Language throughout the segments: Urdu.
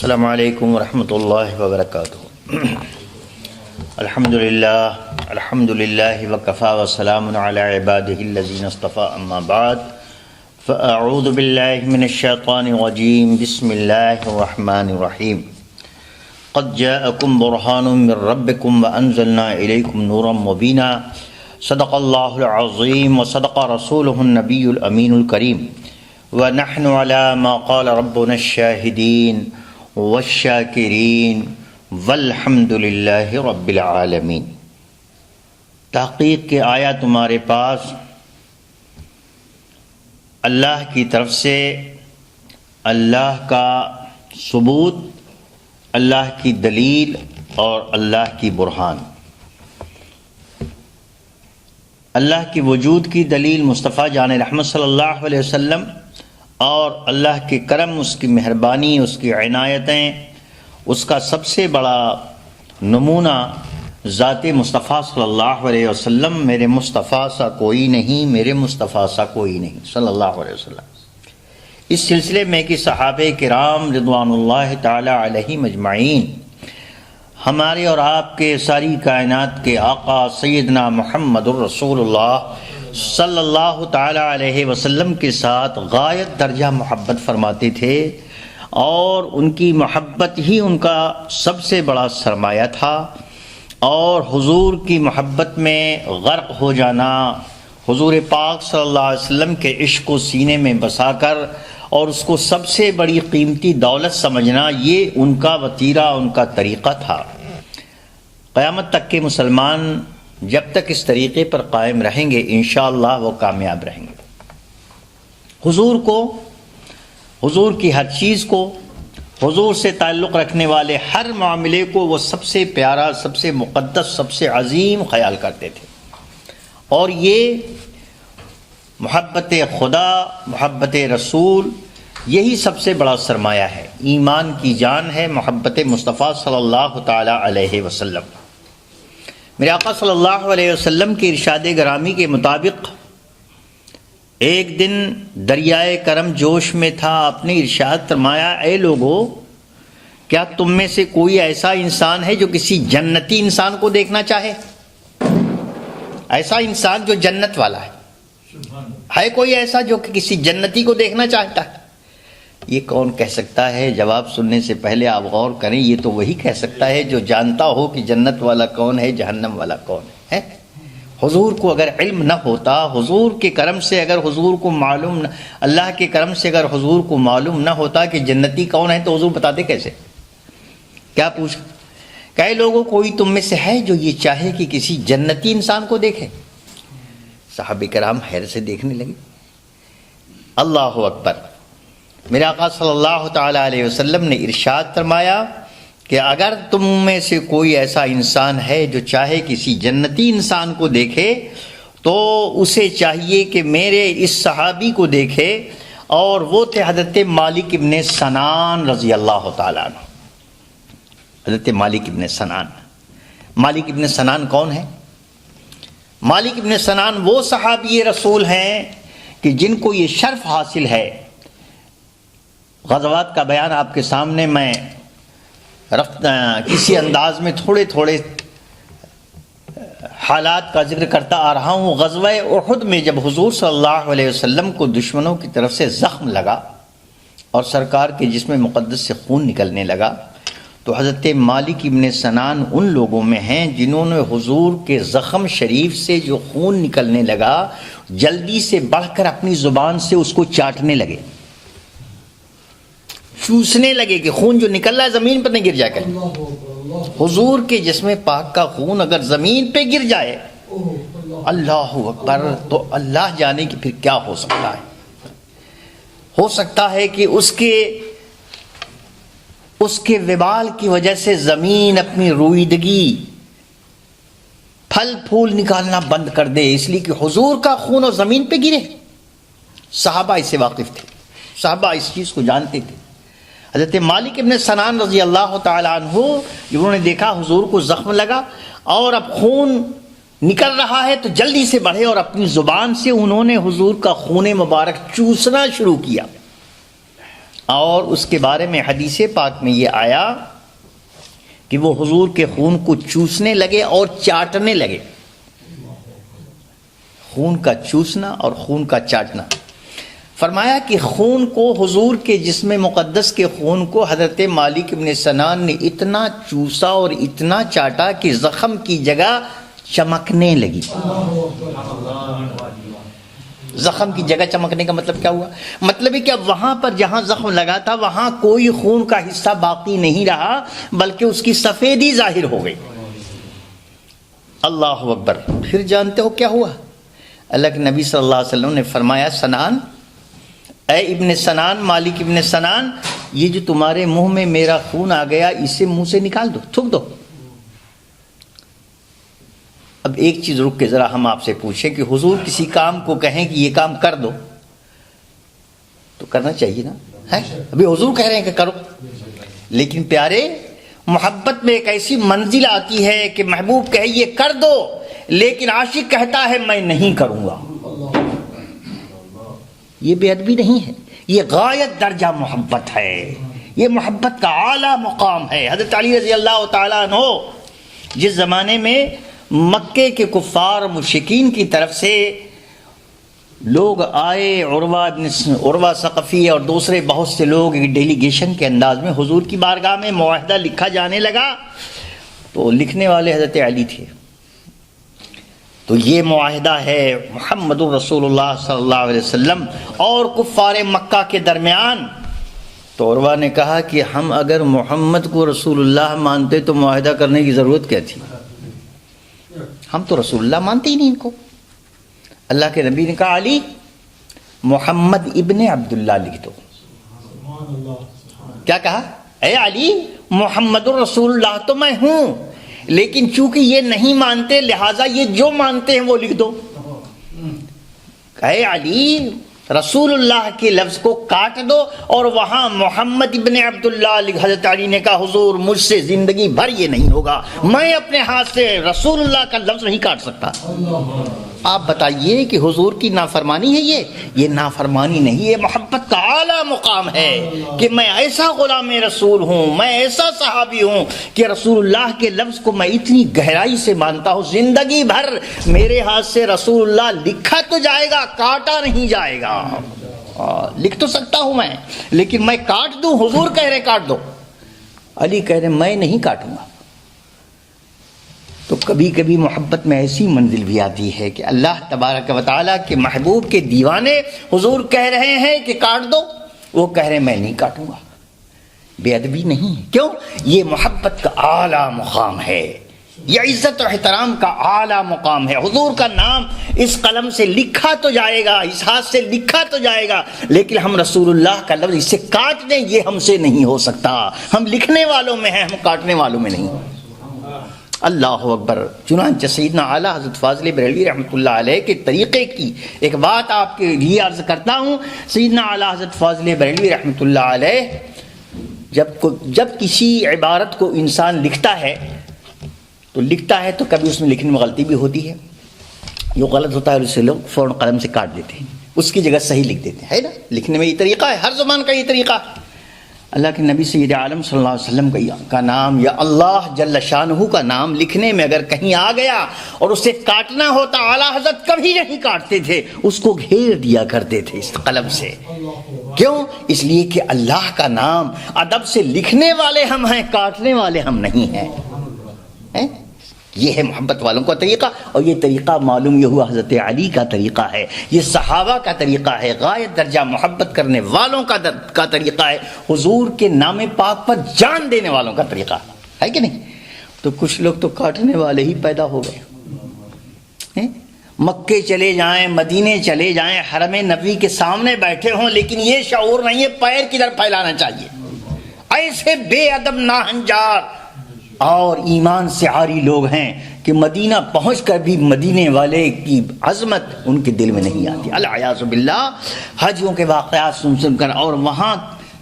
السلام علیکم ورحمۃ اللہ وبرکاتہ۔ الحمدللہ وکفی وسلام علی عبادہ الذین اصطفی، اما بعد فاعوذ باللہ من الشیطان الرجیم، بسم اللہ الرحمن الرحیم۔ قد جاءکم برہان من ربکم وانزلنا الیکم نورا مبینا، صدق اللہ العظیم وصدق رسولہ النبی الامین الکریم، ونحن علی ما قال ربنا الشاہدین والشاکرین والحمد للہ رب العالمین۔ تحقیق کہ آیا تمہارے پاس اللہ کی طرف سے اللہ کا ثبوت، اللہ کی دلیل اور اللہ کی برہان۔ اللہ کی وجود کی دلیل مصطفیٰ جان رحمت صلی اللہ علیہ وسلم، اور اللہ کے کرم، اس کی مہربانی، اس کی عنایتیں، اس کا سب سے بڑا نمونہ ذات مصطفیٰ صلی اللہ علیہ وسلم۔ میرے مصطفیٰ سا کوئی نہیں، میرے مصطفیٰ سا کوئی نہیں صلی اللہ علیہ وسلم۔ اس سلسلے میں کہ صحابہ کرام رضوان اللہ تعالی علیہم اجمعین، ہمارے اور آپ کے ساری کائنات کے آقا سیدنا محمد الرسول اللہ صلی اللہ تعالی علیہ وسلم کے ساتھ غایت درجہ محبت فرماتے تھے، اور ان کی محبت ہی ان کا سب سے بڑا سرمایہ تھا، اور حضور کی محبت میں غرق ہو جانا، حضور پاک صلی اللہ علیہ وسلم کے عشق کو سینے میں بسا کر اور اس کو سب سے بڑی قیمتی دولت سمجھنا، یہ ان کا وتیرہ، ان کا طریقہ تھا۔ قیامت تک کے مسلمان جب تک اس طریقے پر قائم رہیں گے انشاءاللہ وہ کامیاب رہیں گے۔ حضور کو، حضور کی ہر چیز کو، حضور سے تعلق رکھنے والے ہر معاملے کو وہ سب سے پیارا، سب سے مقدس، سب سے عظیم خیال کرتے تھے، اور یہ محبت خدا، محبت رسول، یہی سب سے بڑا سرمایہ ہے، ایمان کی جان ہے محبت مصطفیٰ صلی اللہ تعالی علیہ وسلم۔ میرے آقا صلی اللہ علیہ وسلم کے ارشاد گرامی کے مطابق ایک دن دریائے کرم جوش میں تھا، آپ نے ارشاد فرمایا، اے لوگو، کیا تم میں سے کوئی ایسا انسان ہے جو کسی جنتی انسان کو دیکھنا چاہے؟ ایسا انسان جو جنت والا ہے کوئی ایسا جو کسی جنتی کو دیکھنا چاہتا ہے؟ یہ کون کہہ سکتا ہے؟ جواب سننے سے پہلے آپ غور کریں، یہ تو وہی کہہ سکتا ہے جو جانتا ہو کہ جنت والا کون ہے، جہنم والا کون ہے۔ حضور کو اگر علم نہ ہوتا، حضور کے کرم سے اگر حضور کو معلوم نہ، اللہ کے کرم سے اگر حضور کو معلوم نہ ہوتا کہ جنتی کون ہے تو حضور بتاتے کیسے؟ کیا پوچھ کئی لوگوں کوئی تم میں سے ہے جو یہ چاہے کہ کسی جنتی انسان کو دیکھے؟ صحابہ کرام حیرت سے دیکھنے لگے۔ اللہ اکبر۔ میرے آقا صلی اللہ تعالی علیہ وسلم نے ارشاد فرمایا کہ اگر تم میں سے کوئی ایسا انسان ہے جو چاہے کسی جنتی انسان کو دیکھے تو اسے چاہیے کہ میرے اس صحابی کو دیکھے، اور وہ تھے حضرت مالک ابن سنان رضی اللہ تعالیٰ عنہ۔ حضرت مالک ابن سنان۔ مالک ابن سنان کون ہے؟ مالک ابن سنان وہ صحابی رسول ہیں کہ جن کو یہ شرف حاصل ہے۔ غزوات کا بیان آپ کے سامنے میں کسی انداز میں تھوڑے تھوڑے حالات کا ذکر کرتا آ رہا ہوں۔ غزوہ احد میں جب حضور صلی اللہ علیہ وسلم کو دشمنوں کی طرف سے زخم لگا اور سرکار کے جسم مقدس سے خون نکلنے لگا، تو حضرت مالک ابن سنان ان لوگوں میں ہیں جنہوں نے حضور کے زخم شریف سے جو خون نکلنے لگا جلدی سے بڑھ کر اپنی زبان سے اس کو چاٹنے لگے، چوسنے لگے کہ خون جو نکل رہا ہے زمین پر نہ گر جائے کرے۔ حضور کے جسم پاک کا خون اگر زمین پہ گر جائے، اللہ اکبر، تو اللہ جانے کہ پھر کیا ہو سکتا ہے۔ ہو سکتا ہے کہ اس کے وبال کی وجہ سے زمین اپنی رویدگی، پھل پھول نکالنا بند کر دے، اس لیے کہ حضور کا خون اور زمین پہ گرے۔ صحابہ اس سے واقف تھے، صحابہ اس چیز کو جانتے تھے۔ حضرت مالک ابن سنان رضی اللہ تعالیٰ عنہ، جب انہوں نے دیکھا حضور کو زخم لگا اور اب خون نکل رہا ہے تو جلدی سے بڑھے اور اپنی زبان سے انہوں نے حضور کا خون مبارک چوسنا شروع کیا۔ اور اس کے بارے میں حدیث پاک میں یہ آیا کہ وہ حضور کے خون کو چوسنے لگے اور چاٹنے لگے. خون کا چوسنا اور خون کا چاٹنا. فرمایا کہ خون کو، حضور کے جسم مقدس کے خون کو حضرت مالک ابن سنان نے اتنا چوسا اور اتنا چاٹا کہ زخم کی جگہ چمکنے لگی. زخم کی جگہ چمکنے کا مطلب کیا ہوا؟ مطلب ہے کہ اب وہاں پر جہاں زخم لگا تھا وہاں کوئی خون کا حصہ باقی نہیں رہا، بلکہ اس کی سفیدی ظاہر ہو گئی. اللہ اکبر. پھر جانتے ہو کیا ہوا؟ اللہ کے نبی صلی اللہ علیہ وسلم نے فرمایا، سنان، اے ابن سنان، مالک ابن سنان، یہ جو تمہارے منہ میں میرا خون آ گیا اسے منہ سے نکال دو، تھوک دو. اب ایک چیز رک کے ذرا ہم آپ سے پوچھیں کہ حضور کسی کام کو کہیں کہ یہ کام کر دو تو کرنا چاہیے نا؟ ہے ابھی حضور کہہ رہے ہیں کہ کرو. لیکن پیارے، محبت میں ایک ایسی منزل آتی ہے کہ محبوب کہے یہ کر دو، لیکن عاشق کہتا ہے میں نہیں کروں گا. یہ بے ادبی نہیں ہے، یہ غایت درجہ محبت ہے، یہ محبت کا اعلیٰ مقام ہے. حضرت علی رضی اللہ تعالیٰ عنہ جس زمانے میں مکے کے کفار مشرکین کی طرف سے لوگ آئے، عروہ ثقفی اور دوسرے بہت سے لوگ ایک ڈیلیگیشن کے انداز میں حضور کی بارگاہ میں معاہدہ لکھا جانے لگا، تو لکھنے والے حضرت علی تھے. تو یہ معاہدہ ہے محمد رسول اللہ صلی اللہ علیہ وسلم اور کفار مکہ کے درمیان. تو عروہ نے کہا کہ ہم اگر محمد کو رسول اللہ مانتے تو معاہدہ کرنے کی ضرورت کیا تھی؟ ہم تو رسول اللہ مانتے ہی نہیں ان کو. اللہ کے نبی نے کہا، علی محمد ابن عبداللہ لکھ دو. کیا کہا؟ اے علی محمد الرسول اللہ تو میں ہوں، لیکن چونکہ یہ نہیں مانتے لہٰذا یہ جو مانتے ہیں وہ لکھ دو. اے علی رسول اللہ کے لفظ کو کاٹ دو اور وہاں محمد ابن عبداللہ لکھ. حضرت علی نے کہا، حضور مجھ سے زندگی بھر یہ نہیں ہوگا، میں اپنے ہاتھ سے رسول اللہ کا لفظ نہیں کاٹ سکتا. آپ بتائیے کہ حضور کی نافرمانی ہے یہ نافرمانی نہیں، یہ محبت کا اعلیٰ مقام ہے کہ میں ایسا غلام رسول ہوں، میں ایسا صحابی ہوں کہ رسول اللہ کے لفظ کو میں اتنی گہرائی سے مانتا ہوں. زندگی بھر میرے ہاتھ سے رسول اللہ لکھا تو جائے گا، کاٹا نہیں جائے گا. لکھ تو سکتا ہوں میں، لیکن میں کاٹ دوں؟ حضور کہہ رہے کاٹ دو. علی کہہ رہے میں نہیں کاٹوں گا. تو کبھی کبھی محبت میں ایسی منزل بھی آتی ہے کہ اللہ تبارک و تعالیٰ کے محبوب کے دیوانے حضور کہہ رہے ہیں کہ کاٹ دو، وہ کہہ رہے ہیں میں نہیں کاٹوں گا. بے ادبی نہیں ہے. کیوں؟ یہ محبت کا اعلیٰ مقام ہے، یہ عزت و احترام کا اعلیٰ مقام ہے. حضور کا نام اس قلم سے لکھا تو جائے گا، اس ہاتھ سے لکھا تو جائے گا، لیکن ہم رسول اللہ کا لفظ اسے کاٹ دیں یہ ہم سے نہیں ہو سکتا. ہم لکھنے والوں میں ہیں، ہم کاٹنے والوں میں نہیں. اللہ اکبر. چنانچہ سیدنا اعلیٰ حضرت فاضل بریلوی رحمۃ اللہ علیہ کے طریقے کی ایک بات آپ کے لیے عرض کرتا ہوں. سیدنا اعلیٰ حضرت فاضل بریلوی رحمۃ اللہ علیہ جب کسی عبارت کو انسان لکھتا ہے تو کبھی اس میں لکھنے میں غلطی بھی ہوتی ہے. جو غلط ہوتا ہے اسے لوگ فوراً قلم سے کاٹ دیتے ہیں، اس کی جگہ صحیح لکھ دیتے ہیں، ہے نا؟ لکھنے میں یہ طریقہ ہے، ہر زبان کا یہ طریقہ. اللہ کے نبی سید عالم صلی اللہ علیہ وسلم کا نام یا اللہ جل شانہ کا نام لکھنے میں اگر کہیں آ گیا اور اسے کاٹنا ہوتا، اعلیٰ حضرت کبھی نہیں کاٹتے تھے، اس کو گھیر دیا کرتے تھے اس قلم سے. کیوں؟ اس لیے کہ اللہ کا نام ادب سے لکھنے والے ہم ہیں، کاٹنے والے ہم نہیں ہیں. یہ ہے محبت والوں کا طریقہ، اور یہ طریقہ معلوم یہ ہوا حضرت علی کا طریقہ ہے، یہ صحابہ کا طریقہ ہے، غایت درجہ محبت کرنے والوں کا طریقہ ہے، حضور کے نام پاک پر جان دینے والوں کا طریقہ ہے کہ نہیں؟ تو کچھ لوگ تو کاٹنے والے ہی پیدا ہو گئے. مکے چلے جائیں، مدینے چلے جائیں، حرم نبوی کے سامنے بیٹھے ہوں، لیکن یہ شعور نہیں ہے پیر کدھر پھیلانا چاہیے. ایسے بے ادب ناہنجار اور ایمان سے عاری لوگ ہیں کہ مدینہ پہنچ کر بھی مدینے والے کی عظمت ان کے دل میں نہیں آتی. العیاذ باللہ. حجوں کے واقعات سن کر اور وہاں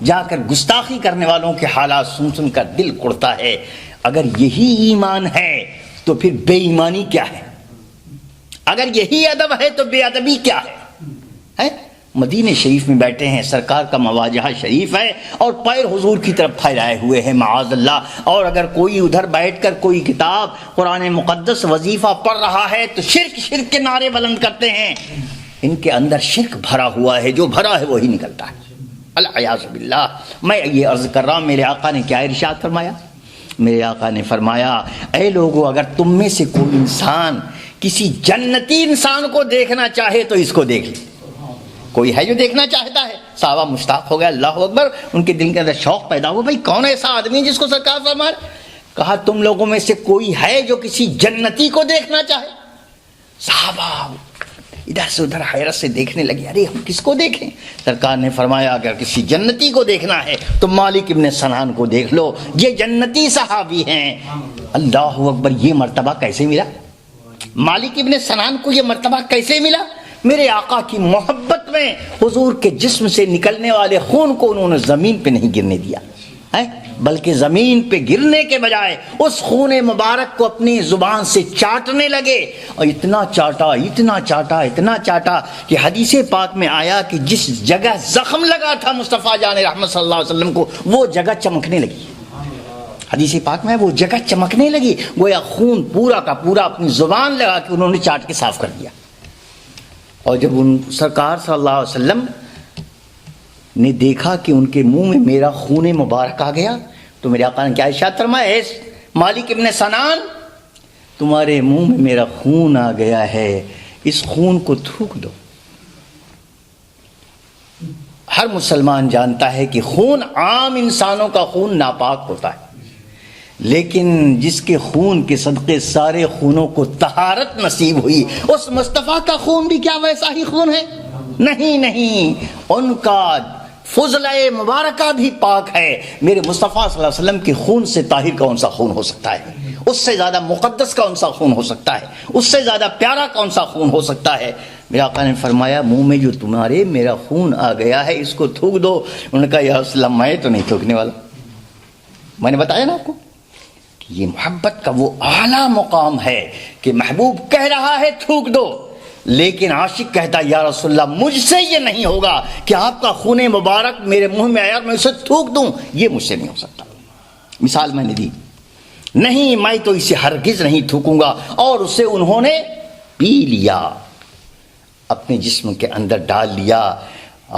جا کر گستاخی کرنے والوں کے حالات سن کر دل کڑتا ہے. اگر یہی ایمان ہے تو پھر بے ایمانی کیا ہے؟ اگر یہی ادب ہے تو بے ادبی کیا ہے؟ مدینہ شریف میں بیٹھے ہیں، سرکار کا مواجہ شریف ہے اور پیر حضور کی طرف پھیلائے ہوئے ہیں معاذ اللہ، اور اگر کوئی ادھر بیٹھ کر کوئی کتاب قرآن مقدس وظیفہ پڑھ رہا ہے تو شرک شرک کے نعرے بلند کرتے ہیں۔ ان کے اندر شرک بھرا ہوا ہے، جو بھرا ہے وہی نکلتا ہے، العیاذ باللہ۔ میں یہ عرض کر رہا ہوں، میرے آقا نے کیا ارشاد فرمایا؟ میرے آقا نے فرمایا، اے لوگو، اگر تم میں سے کوئی انسان کسی جنتی انسان کو دیکھنا چاہے تو اس کو دیکھ لے۔ کوئی ہے جو دیکھنا چاہتا ہے؟ صحابہ مشتاق ہو گئے، اللہ اکبر، ان کے دل کے اندر شوق پیدا ہوا، بھائی کون ایسا آدمی جس کو سرکار فرما رہے؟ کہا تم لوگوں میں سے کوئی ہے جو کسی جنتی کو دیکھنا چاہے؟ صحابہ ادھر سے ادھر حیرت سے دیکھنے لگے، ارے ہم کس کو دیکھیں؟ سرکار نے فرمایا اگر کسی جنتی کو دیکھنا ہے تو مالک ابن سنان کو دیکھ لو، یہ جنتی صحابی ہیں۔ اللہ اکبر، یہ مرتبہ کیسے ملا؟ مالک ابن سنان کو یہ مرتبہ کیسے ملا؟ میرے آقا کی محبت میں حضور کے جسم سے نکلنے والے خون کو انہوں نے زمین پہ نہیں گرنے دیا ہے، بلکہ زمین پہ گرنے کے بجائے اس خون مبارک کو اپنی زبان سے چاٹنے لگے، اور اتنا چاٹا اتنا چاٹا اتنا چاٹا کہ حدیث پاک میں آیا کہ جس جگہ زخم لگا تھا مصطفیٰ جان رحمت صلی اللہ علیہ وسلم کو، وہ جگہ چمکنے لگی۔ حدیث پاک میں وہ جگہ چمکنے لگی، گویا خون پورا کا پورا اپنی زبان لگا کے انہوں نے چاٹ کے صاف کر دیا۔ اور جب ان سرکار صلی اللہ علیہ وسلم نے دیکھا کہ ان کے منہ میں میرا خون مبارک آ گیا تو میرے آقا نے کیا ارشاد فرمایا؟ اے مالک ابن سنان، تمہارے منہ میں میرا خون آ گیا ہے، اس خون کو تھوک دو۔ ہر مسلمان جانتا ہے کہ خون، عام انسانوں کا خون ناپاک ہوتا ہے، لیکن جس کے خون کے صدقے سارے خونوں کو طہارت نصیب ہوئی، اس مصطفیٰ کا خون بھی کیا ویسا ہی خون ہے؟ نہیں، ان کا فضلہ مبارکہ بھی پاک ہے۔ میرے مصطفیٰ صلی اللہ علیہ وسلم کے خون سے طاہر کون سا خون ہو سکتا ہے؟ اس سے زیادہ مقدس کون سا خون ہو سکتا ہے؟ اس سے زیادہ پیارا کون سا خون ہو سکتا ہے؟ میرے آقا نے فرمایا منہ میں جو تمہارے میرا خون آ گیا ہے اس کو تھوک دو۔ انہوں نے کہا یا رسول اللہ میں تو نہیں تھوکنے والا۔ میں نے بتایا نا آپ کو، یہ محبت کا وہ اعلیٰ مقام ہے کہ محبوب کہہ رہا ہے تھوک دو، لیکن عاشق کہتا یا رسول اللہ مجھ سے یہ نہیں ہوگا کہ آپ کا خون مبارک میرے منہ میں آیا اور میں اسے تھوک دوں، یہ مجھ سے نہیں ہو سکتا۔ مثال میں نے دی، نہیں میں تو اسے ہرگز نہیں تھوکوں گا، اور اسے انہوں نے پی لیا، اپنے جسم کے اندر ڈال لیا،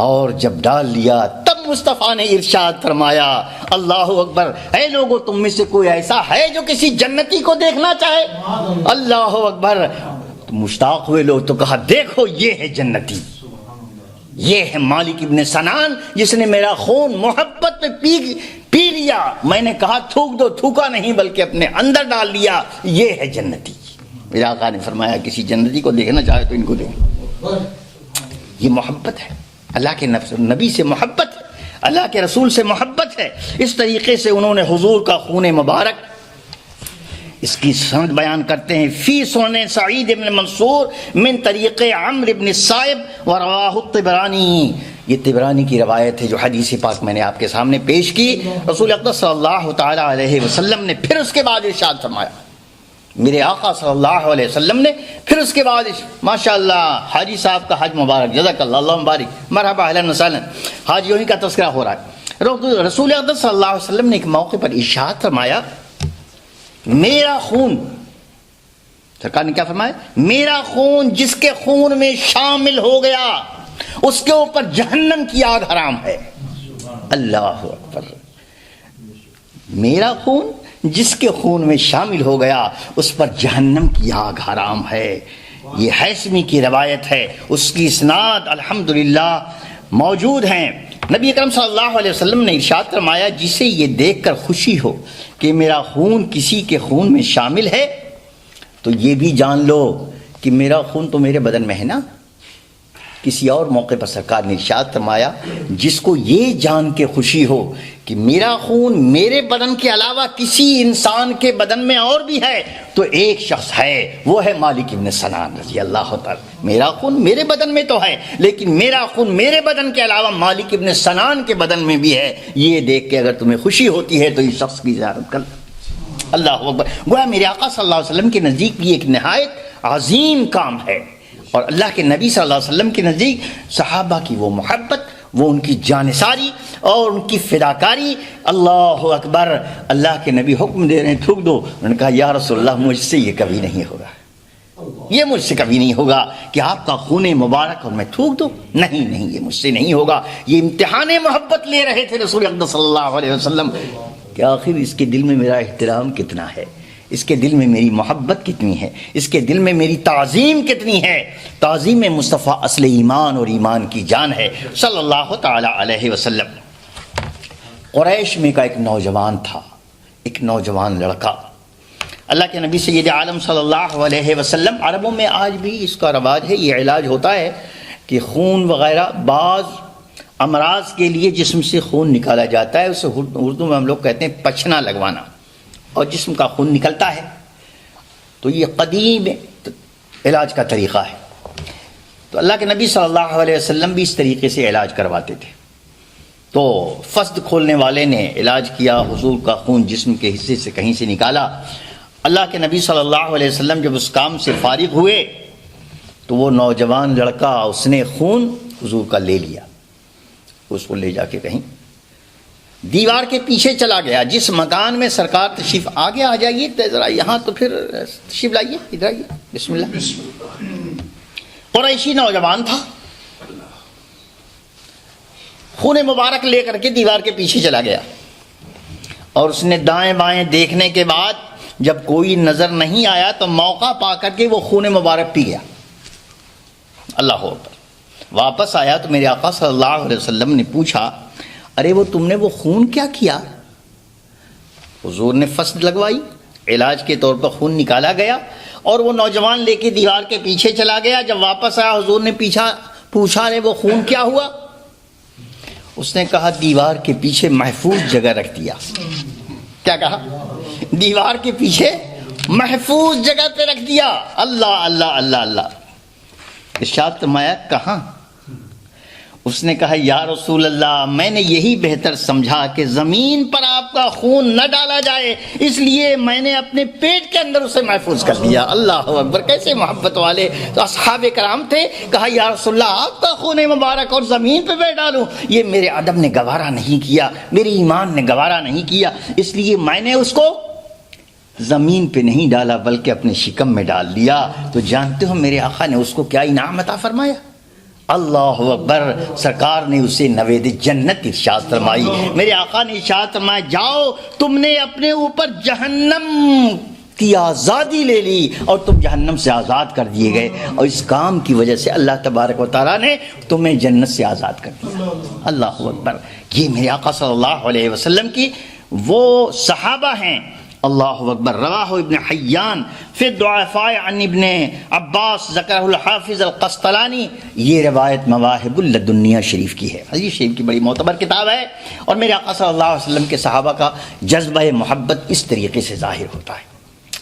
اور جب ڈال لیا تب مصطفیٰ نے ارشاد فرمایا اللہ اکبر، اے لوگو تم میں سے کوئی ایسا ہے جو کسی جنتی کو دیکھنا چاہے؟ اللہ اکبر، تو مشتاق ہوئے لوگ تو کہا دیکھو یہ ہے جنتی، یہ ہے مالک ابن سنان جس نے میرا خون محبت میں پی لیا۔ میں نے کہا تھوک دو، تھوکا نہیں بلکہ اپنے اندر ڈال لیا، یہ ہے جنتی۔ میرے آقا نے فرمایا کسی جنتی کو دیکھنا چاہے تو ان کو دیکھیں۔ یہ محبت ہے، اللہ کے نبی سے محبت ہے، اللہ کے رسول سے محبت ہے۔ اس طریقے سے انہوں نے حضور کا خون مبارک، اس کی سند بیان کرتے ہیں فی سنن سعید بن منصور من طریق عمرو بن الصائب ورواہ الطبرانی، یہ طبرانی کی روایت ہے جو حدیث پاک میں نے آپ کے سامنے پیش کی۔ رسول اقدس صلی اللہ تعالی علیہ وسلم نے پھر اس کے بعد ارشاد فرمایا، میرے آقا صلی اللہ علیہ وسلم نے پھر اس کے بعد، ماشاءاللہ حاجی صاحب کا حج مبارک، جزاک اللہ، اللہ مبارک، مرحبا، اہلا وسہلا، حاجیوں ہی کا تذکرہ ہو رہا ہے۔ رسول اقدس صلی اللہ علیہ وسلم نے ایک موقع پر ارشاد فرمایا میرا خون، سرکار نے کیا فرمایا؟ میرا خون جس کے خون میں شامل ہو گیا اس کے اوپر جہنم کی آگ حرام ہے۔ اللہ اکبر، میرا خون جس کے خون میں شامل ہو گیا اس پر جہنم کی آگ حرام ہے۔ یہ حیثمی کی روایت ہے، اس کی اسناد الحمدللہ موجود ہیں۔ نبی اکرم صلی اللہ علیہ وسلم نے ارشاد فرمایا جسے یہ دیکھ کر خوشی ہو کہ میرا خون کسی کے خون میں شامل ہے تو یہ بھی جان لو کہ میرا خون تو میرے بدن میں ہے نا۔ کسی اور موقع پر سرکار نے ارشاد فرمایا جس کو یہ جان کے خوشی ہو کہ میرا خون میرے بدن کے علاوہ کسی انسان کے بدن میں اور بھی ہے تو ایک شخص ہے، وہ ہے مالک ابن سنان رضی اللہ تعالی۔ میرا خون میرے بدن میں تو ہے لیکن میرا خون میرے بدن کے علاوہ مالک ابن سنان کے بدن میں بھی ہے، یہ دیکھ کے اگر تمہیں خوشی ہوتی ہے تو اس شخص کی زیارت کر۔ اللہ اکبر، گویا میرے آقا صلی اللہ علیہ وسلم کے نزدیک یہ ایک نہایت عظیم کام ہے، اور اللہ کے نبی صلی اللہ علیہ وسلم کے نزدیک صحابہ کی وہ محبت، وہ ان کی جانثاری اور ان کی فداکاری، اللہ اکبر، اللہ کے نبی حکم دے رہے ہیں تھوک دو، انہوں نے کہا یا رسول اللہ مجھ سے یہ کبھی نہیں ہوگا، یہ مجھ سے کبھی نہیں ہوگا کہ آپ کا خون مبارک اور میں تھوک دوں، نہیں یہ مجھ سے نہیں ہوگا۔ یہ امتحان محبت لے رہے تھے رسول اقدس صلی اللہ علیہ وسلم کہ آخر اس کے دل میں میرا احترام کتنا ہے، اس کے دل میں میری محبت کتنی ہے، اس کے دل میں میری تعظیم کتنی ہے۔ تعظیم مصطفیٰ اصل ایمان اور ایمان کی جان ہے صلی اللہ تعالی علیہ وسلم۔ قریش میں کا ایک نوجوان تھا، ایک نوجوان لڑکا، اللہ کے نبی سید عالم صلی اللہ علیہ وسلم، عربوں میں آج بھی اس کا رواج ہے، یہ علاج ہوتا ہے کہ خون وغیرہ بعض امراض کے لیے جسم سے خون نکالا جاتا ہے، اسے اردو میں ہم لوگ کہتے ہیں پچھنا لگوانا، اور جسم کا خون نکلتا ہے، تو یہ قدیم علاج کا طریقہ ہے۔ تو اللہ کے نبی صلی اللہ علیہ وسلم بھی اس طریقے سے علاج کرواتے تھے۔ تو فسد کھولنے والے نے علاج کیا، حضور کا خون جسم کے حصے سے کہیں سے نکالا۔ اللہ کے نبی صلی اللہ علیہ وسلم جب اس کام سے فارغ ہوئے تو وہ نوجوان لڑکا اس نے خون حضور کا لے لیا، اس کو لے جا کے کہیں دیوار کے پیچھے چلا گیا، جس مکان میں سرکار تشریف آگے آ جائیے ذرا یہاں تو پھر تشریف لائیے، ادھر آئیے، بسم اللہ۔ قریشی نوجوان تھا، خون مبارک لے کر کے دیوار کے پیچھے چلا گیا، اور اس نے دائیں بائیں دیکھنے کے بعد جب کوئی نظر نہیں آیا تو موقع پا کر کے وہ خون مبارک پی گیا۔ اللہ اکبر۔ واپس آیا تو میرے آقا صلی اللہ علیہ وسلم نے پوچھا ارے وہ تم نے وہ خون کیا کیا؟ حضور نے فسد لگوائی، علاج کے طور پر خون نکالا گیا، اور وہ نوجوان لے کے دیوار کے پیچھے چلا گیا۔ جب واپس آیا حضور نے پوچھا ارے وہ خون کیا ہوا؟ اس نے کہا دیوار کے پیچھے محفوظ جگہ رکھ دیا۔ کیا کہا؟ دیوار کے پیچھے محفوظ جگہ پہ رکھ دیا۔ اللہ اللہ اللہ اللہ۔ ارشاد فرمایا کہاں؟ اس نے کہا یا رسول اللہ میں نے یہی بہتر سمجھا کہ زمین پر آپ کا خون نہ ڈالا جائے، اس لیے میں نے اپنے پیٹ کے اندر اسے محفوظ کر دیا۔ اللہ اکبر، کیسے محبت والے تو اصحاب کرام تھے۔ کہا یا رسول اللہ آپ کا خون مبارک اور زمین پہ میں ڈالوں، یہ میرے ادب نے گوارا نہیں کیا، میرے ایمان نے گوارا نہیں کیا، اس لیے میں نے اس کو زمین پہ نہیں ڈالا بلکہ اپنے شکم میں ڈال دیا۔ تو جانتے ہو میرے آقا نے اس کو کیا انعام عطا فرمایا؟ اللہ اکبر، سرکار نے اسے نوید جنت ارشاد فرمائی۔ میرے آقا نے ارشاد فرمایا جاؤ تم نے اپنے اوپر جہنم کی آزادی لے لی اور تم جہنم سے آزاد کر دیے گئے، اور اس کام کی وجہ سے اللہ تبارک و تعالیٰ نے تمہیں جنت سے آزاد کر دیا۔ اللہ اکبر۔ یہ میرے آقا صلی اللہ علیہ وسلم کی وہ صحابہ ہیں۔ اللہ اکبر۔ رواہ ابن حیان فی الضعفاء عن ابن عباس ذکرہ الحافظ القسطلانی، یہ روایت مواہب اللدنیہ شریف کی ہے، حدیث شریف کی بڑی معتبر کتاب ہے، اور میرے آقا صلی اللہ علیہ وسلم کے صحابہ کا جذبہ محبت اس طریقے سے ظاہر ہوتا ہے۔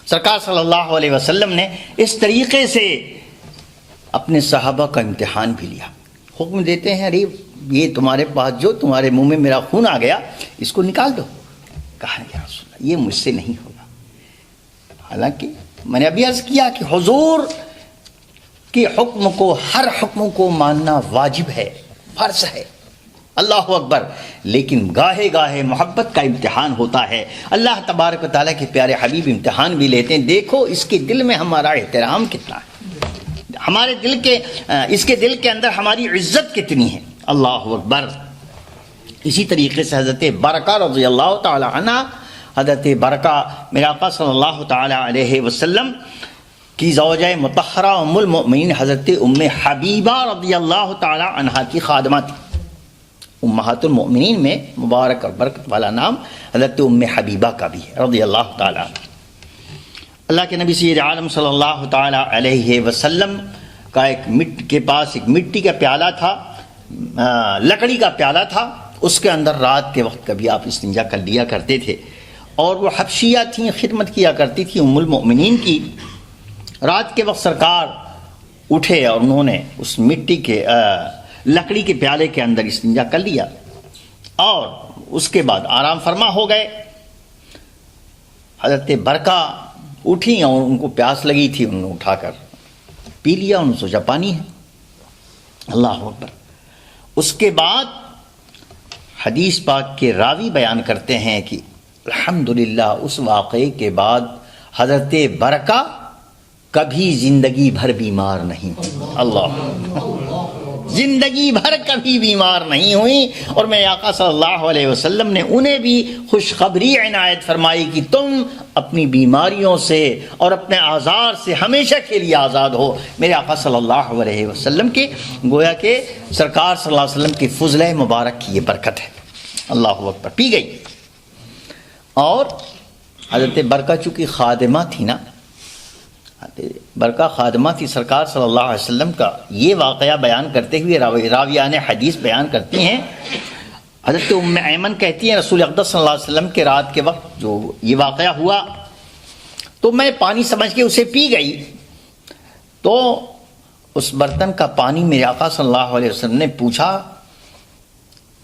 سرکار صلی اللہ علیہ وسلم نے اس طریقے سے اپنے صحابہ کا امتحان بھی لیا، حکم دیتے ہیں ارے یہ تمہارے پاس جو تمہارے منہ میں میرا خون آ گیا اس کو نکال دو۔ کہا یا رسول اللہ یہ مجھ سے نہیں ہوگا، حالانکہ میں نے ابھی عرض کیا کہ حضور کے حکم کو، ہر حکم کو ماننا واجب ہے، فرض ہے۔ اللہ اکبر۔ لیکن گاہے گاہے محبت کا امتحان ہوتا ہے، اللہ تبارک و تعالیٰ کے پیارے حبیب امتحان بھی لیتے ہیں، دیکھو اس کے دل میں ہمارا احترام کتنا ہے، ہمارے دل کے اس کے دل کے اندر ہماری عزت کتنی ہے۔ اللہ اکبر۔ اسی طریقے سے حضرت برکہ رضی اللہ تعالی عنہ، حضرت برکہ میرے آقا صلی اللہ تعالی علیہ وسلم کی زوجہ مطہرہ ام المؤمنین حضرت ام حبیبہ رضی اللہ تعالی عنہ کی خادمہ تھی۔ امہات المؤمنین میں مبارک اور برکت والا نام حضرت ام حبیبہ کا بھی ہے رضی اللہ تعالی عنہ۔ اللہ کے نبی سید عالم صلی اللہ تعالی علیہ وسلم کا کے پاس ایک مٹی کا پیالہ تھا، لکڑی کا پیالہ تھا، اس کے اندر رات کے وقت کبھی آپ استنجا کر لیا کرتے تھے، اور وہ حبشیہ تھیں، خدمت کیا کرتی تھی ام المؤمنین کی۔ رات کے وقت سرکار اٹھے اور انہوں نے اس مٹی کے لکڑی کے پیالے کے اندر استنجا کر لیا، اور اس کے بعد آرام فرما ہو گئے۔ حضرت برکہ اٹھی اور ان کو پیاس لگی تھی، انہوں نے اٹھا کر پی لیا، انہوں نے سوچا پانی ہے. اللہ اکبر. اس کے بعد حدیث پاک کے راوی بیان کرتے ہیں کہ الحمدللہ اس واقعے کے بعد حضرت برکہ کبھی زندگی بھر بیمار نہیں. اللہ زندگی بھر کبھی بیمار نہیں ہوئی. اور میرے آقا صلی اللہ علیہ وسلم نے انہیں بھی خوشخبری عنایت فرمائی کہ تم اپنی بیماریوں سے اور اپنے آزار سے ہمیشہ کے لیے آزاد ہو. میرے آقا صلی اللہ علیہ وسلم کے گویا کہ سرکار صلی اللہ علیہ وسلم کی فضلہ مبارک کی یہ برکت ہے. اللہ اکبر. پی گئی. اور حضرت برکہ چونکہ خادمہ تھی نا، برکہ خادمہ تھی سرکار صلی اللہ علیہ وسلم کا، یہ واقعہ بیان کرتے ہوئے راویان حدیث بیان کرتی ہیں. حضرت ام ایمن کہتی ہیں رسول اقدس صلی اللہ علیہ وسلم کے رات کے وقت جو یہ واقعہ ہوا تو میں پانی سمجھ کے اسے پی گئی، تو اس برتن کا پانی میرے آقا صلی اللہ علیہ وسلم نے پوچھا.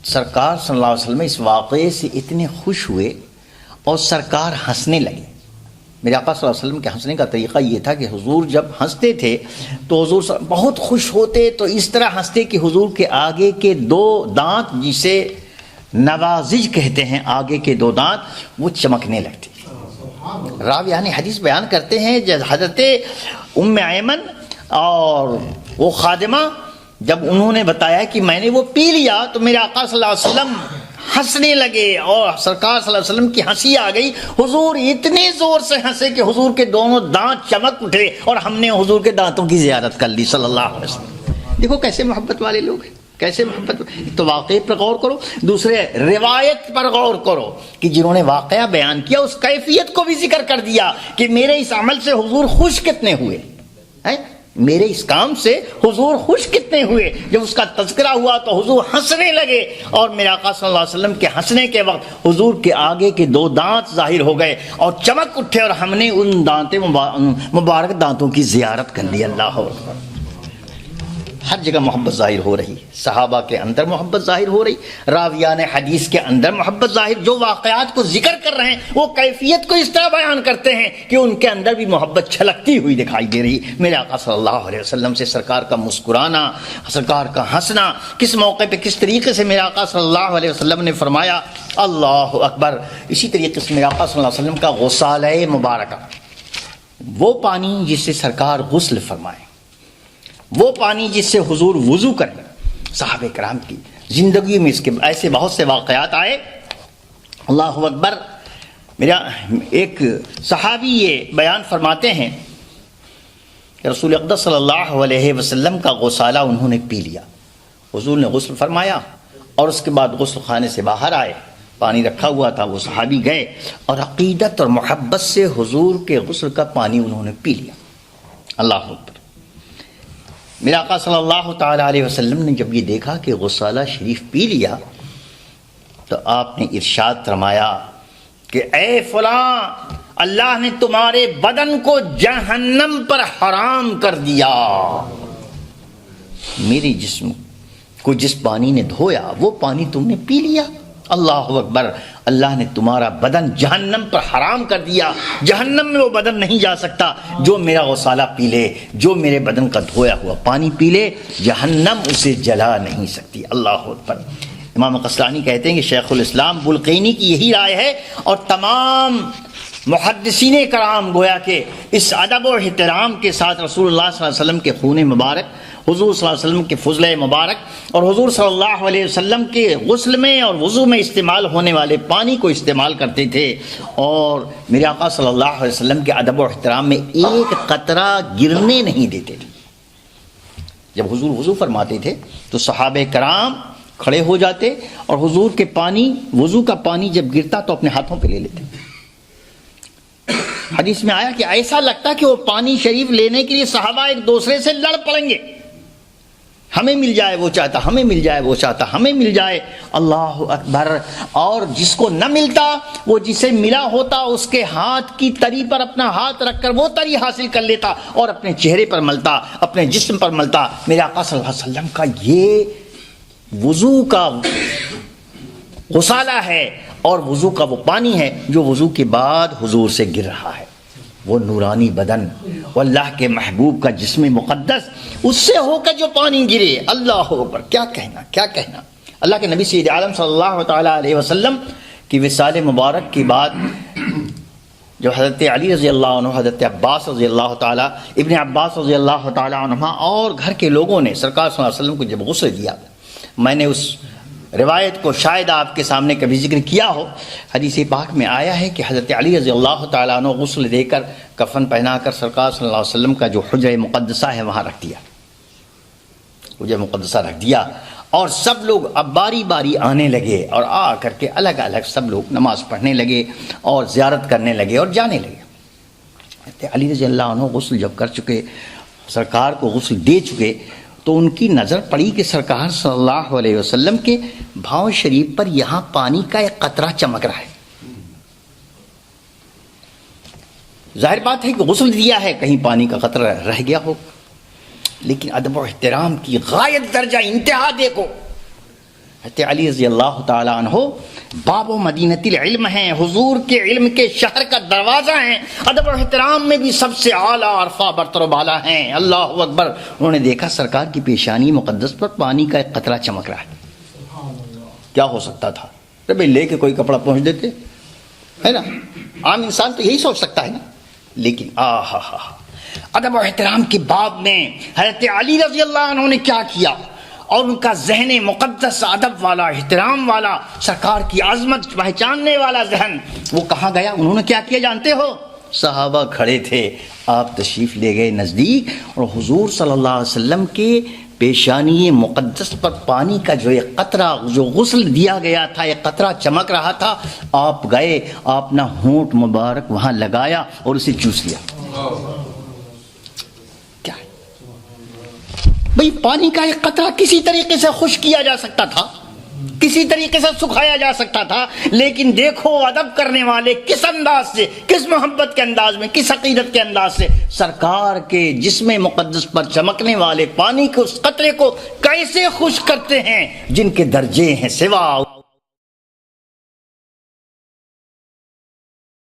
سرکار صلی اللہ علیہ وسلم اس واقعے سے اتنے خوش ہوئے اور سرکار ہنسنے لگے. میرے آقا صلی اللہ علیہ وسلم کے ہنسنے کا طریقہ یہ تھا کہ حضور جب ہنستے تھے تو حضور بہت خوش ہوتے، تو اس طرح ہنستے کہ حضور کے آگے کے دو دانت جسے نوازج کہتے ہیں، آگے کے دو دانت وہ چمکنے لگتے. راویان حدیث بیان کرتے ہیں جب حضرت ام ایمن اور وہ خادمہ جب انہوں نے بتایا کہ میں نے وہ پی لیا تو میرے آقا صلی اللہ علیہ وسلم ہنسنے لگے اور سرکار صلی اللہ علیہ وسلم کی ہنسی آ گئی. حضور اتنے زور سے ہنسے کہ حضور کے دونوں دانت چمک اٹھے اور ہم نے حضور کے دانتوں کی زیارت کر لی صلی اللہ علیہ وسلم. دیکھو کیسے محبت والے لوگ ہیں، کیسے محبت. تو واقعے پر غور کرو، دوسرے روایت پر غور کرو کہ جنہوں نے واقعہ بیان کیا اس کیفیت کو بھی ذکر کر دیا کہ میرے اس عمل سے حضور خوش کتنے ہوئے ہیں، میرے اس کام سے حضور خوش کتنے ہوئے. جب اس کا تذکرہ ہوا تو حضور ہنسنے لگے اور میرے آقا صلی اللہ علیہ وسلم کے ہنسنے کے وقت حضور کے آگے کے دو دانت ظاہر ہو گئے اور چمک اٹھے اور ہم نے ان مبارک دانتوں کی زیارت کر لی. اللہ اکبر. ہر جگہ محبت ظاہر ہو رہی، صحابہ کے اندر محبت ظاہر ہو رہی، راویان حدیث کے اندر محبت ظاہر. جو واقعات کو ذکر کر رہے ہیں وہ کیفیت کو اس طرح بیان کرتے ہیں کہ ان کے اندر بھی محبت چھلکتی ہوئی دکھائی دے رہی. میرے آقا صلی اللہ علیہ وسلم سے سرکار کا مسکرانا، سرکار کا ہنسنا، کس موقع پہ کس طریقے سے میرے آقا صلی اللہ علیہ وسلم نے فرمایا اللہ اکبر. اسی طریقے سے میرے آقا صلی اللہ علیہ وسلم کا غسالہ مبارکہ، وہ پانی جس سے سرکار غسل فرمائے، وہ پانی جس سے حضور وضو کریں. صحابہ کرام کی زندگی میں اس کے ایسے بہت سے واقعات آئے. اللہ اکبر. میرا ایک صحابی یہ بیان فرماتے ہیں کہ رسول اقدس صلی اللہ علیہ وسلم کا غسالہ انہوں نے پی لیا. حضور نے غسل فرمایا اور اس کے بعد غسل خانے سے باہر آئے، پانی رکھا ہوا تھا، وہ صحابی گئے اور عقیدت اور محبت سے حضور کے غسل کا پانی انہوں نے پی لیا. اللہ اکبر. میرے آقا صلی اللہ تعالی علیہ وسلم نے جب یہ دیکھا کہ غسالہ شریف پی لیا تو آپ نے ارشاد فرمایا کہ اے فلاں، اللہ نے تمہارے بدن کو جہنم پر حرام کر دیا. میرے جسم کو جس پانی نے دھویا وہ پانی تم نے پی لیا. اللہ اکبر. اللہ نے تمہارا بدن جہنم پر حرام کر دیا. جہنم میں وہ بدن نہیں جا سکتا جو میرا غسالہ پی لے، جو میرے بدن کا دھویا ہوا پانی پی لے. جہنم اسے جلا نہیں سکتی. اللہ اکبر. امام قسطلانی کہتے ہیں کہ شیخ الاسلام بلقینی کی یہی رائے ہے اور تمام محدثین کرام گویا کہ اس ادب و احترام کے ساتھ رسول اللہ صلی اللہ علیہ وسلم کے خون مبارک، حضور صلی اللہ علیہ وسلم کے فضلہ مبارک اور حضور صلی اللہ علیہ وسلم کے غسل میں اور وضو میں استعمال ہونے والے پانی کو استعمال کرتے تھے اور میرے آقا صلی اللہ علیہ وسلم کے ادب و احترام میں ایک قطرہ گرنے نہیں دیتے تھے. جب حضور وضو فرماتے تھے تو صحابہ کرام کھڑے ہو جاتے اور حضور کے پانی، وضو کا پانی جب گرتا تو اپنے ہاتھوں پہ لے لیتے. حدیث میں آیا کہ ایسا لگتا کہ وہ پانی شریف لینے کے لیے صحابہ ایک دوسرے سے لڑ پڑیں گے. ہمیں مل جائے وہ چاہتا، ہمیں مل جائے وہ چاہتا، ہمیں مل جائے. اللہ اکبر. اور جس کو نہ ملتا وہ جسے ملا ہوتا اس کے ہاتھ کی تری پر اپنا ہاتھ رکھ کر وہ تری حاصل کر لیتا اور اپنے چہرے پر ملتا، اپنے جسم پر ملتا. میرے آقا صلی اللہ علیہ وسلم کا یہ وضو کا غسالہ ہے اور وضو کا وہ پانی ہے جو وضو کے بعد حضور سے گر رہا ہے. وہ نورانی بدن، وہ اللہ کے محبوب کا جسم مقدس، اس سے ہو کر جو پانی گرے، اللہ اکبر، کیا کہنا کیا کہنا۔ اللہ کے نبی سید عالم صلی اللہ تعالیٰ علیہ وسلم کی وصال مبارک کی بات جو حضرت علی رضی اللہ عنہ، حضرت عباس رضی اللہ تعالیٰ، ابن عباس رضی اللہ تعالیٰ عنہما اور گھر کے لوگوں نے سرکار صلی اللہ علیہ وسلم کو جب غسل دیا، میں نے اس روایت کو شاید آپ کے سامنے کبھی ذکر کیا ہو، حدیث پاک میں آیا ہے کہ حضرت علی رضی اللہ تعالیٰ عنہ غسل دے کر کفن پہنا کر سرکار صلی اللہ علیہ وسلم کا جو حجرہ مقدسہ ہے وہاں رکھ دیا، حجرہ مقدسہ رکھ دیا، اور سب لوگ اب باری باری آنے لگے اور آ کر کے الگ الگ سب لوگ نماز پڑھنے لگے اور زیارت کرنے لگے اور جانے لگے۔ حضرت علی رضی اللہ عنہ غسل جب کر چکے، سرکار کو غسل دے چکے، تو ان کی نظر پڑی کہ سرکار صلی اللہ علیہ وسلم کے بھاؤں شریف پر یہاں پانی کا ایک قطرہ چمک رہا ہے۔ ظاہر بات ہے کہ غسل دیا ہے، کہیں پانی کا قطرہ رہ گیا ہو، لیکن ادب و احترام کی غایت درجہ انتہا دیکھو۔ حضرت علی رضی اللہ تعالیٰ عنہ باب و مدینۃ العلم ہیں، حضور کے علم کے شہر کا دروازہ ہیں، ادب و احترام میں بھی سب سے اعلیٰ عرفہ برتر و بالا ہیں، اللہ اکبر۔ انہوں نے دیکھا سرکار کی پیشانی مقدس پر پانی کا ایک قطرہ چمک رہا ہے۔ کیا ہو سکتا تھا؟ بھائی لے کے کوئی کپڑا پہنچ دیتے، ہے نا، عام انسان تو یہی سوچ سکتا ہے نا، لیکن ادب و احترام کے باب میں حضرت علی رضی اللہ عنہ نے کیا کیا، اور ان کا ذہن مقدس، ادب والا، احترام والا، سرکار کی عظمت پہچاننے والا ذہن، وہ کہاں گیا؟ انہوں نے کیا کیا جانتے ہو؟ صحابہ کھڑے تھے، آپ تشریف لے گئے نزدیک، اور حضور صلی اللہ علیہ وسلم کے پیشانی مقدس پر پانی کا جو ایک قطرہ، جو غسل دیا گیا تھا، ایک قطرہ چمک رہا تھا، آپ گئے، آپ اپنا ہونٹ مبارک وہاں لگایا اور اسے چوس لیا۔ کیا ہے بھئی، پانی کا ایک قطرہ کسی طریقے سے خشک کیا جا سکتا تھا، کسی طریقے سے سکھایا جا سکتا تھا، لیکن دیکھو ادب کرنے والے کس انداز سے، کس محبت کے انداز میں، کس عقیدت کے انداز سے سرکار کے جسم مقدس پر چمکنے والے پانی کے اس قطرے کو کیسے خشک کرتے ہیں، جن کے درجے ہیں سوا